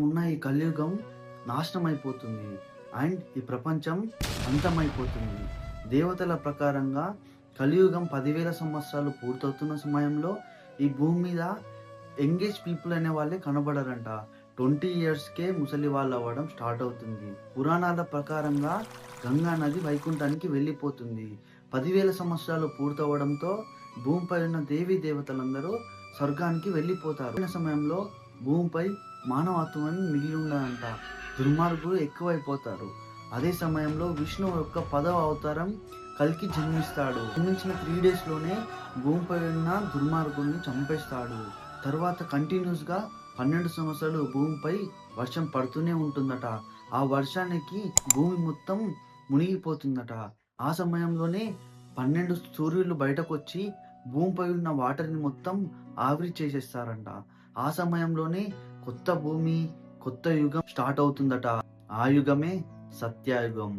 ఉన్న ఈ కలియుగం నాశనం అయిపోతుంది అండ్ ఈ ప్రపంచం అంతమైపోతుంది. దేవతల ప్రకారంగా కలియుగం 10,000 సంవత్సరాలు పూర్తవుతున్న సమయంలో ఈ భూమి మీద యంగేజ్ పీపుల్ అనే వాళ్ళే కనబడరంట. 20 ఇయర్స్కే ముసలి వాళ్ళు అవ్వడం స్టార్ట్ అవుతుంది. పురాణాల ప్రకారంగా గంగా నది వైకుంఠానికి వెళ్ళిపోతుంది. 10,000 సంవత్సరాలు పూర్తవడంతో భూమిపై ఉన్న దేవీ దేవతలందరూ స్వర్గానికి వెళ్ళిపోతారు. ఈ సమయంలో భూమిపై మానవత్వం మిగిలి ఉండదంట. దుర్మార్గులు ఎక్కువైపోతారు. అదే సమయంలో విష్ణువు యొక్క 10వ అవతారం కల్కి జన్మిస్తాడు. జన్మించిన 3 days లోనే భూమిపై ఉన్న దుర్మార్గుల్ని చంపేస్తాడు. తర్వాత కంటిన్యూస్గా 12 సంవత్సరాలు భూమిపై వర్షం పడుతూనే ఉంటుందట. ఆ వర్షానికి భూమి మొత్తం మునిగిపోతుందట. ఆ సమయంలోనే 12 సూర్యులు బయటకు వచ్చి భూమిపై ఉన్న వాటర్ని మొత్తం ఆవిరి చేసేస్తారంట. ఆ సమయంలోనే కొత్త భూమి, కొత్త యుగం స్టార్ట్ అవుతుందట. ఆ యుగమే సత్యయుగం.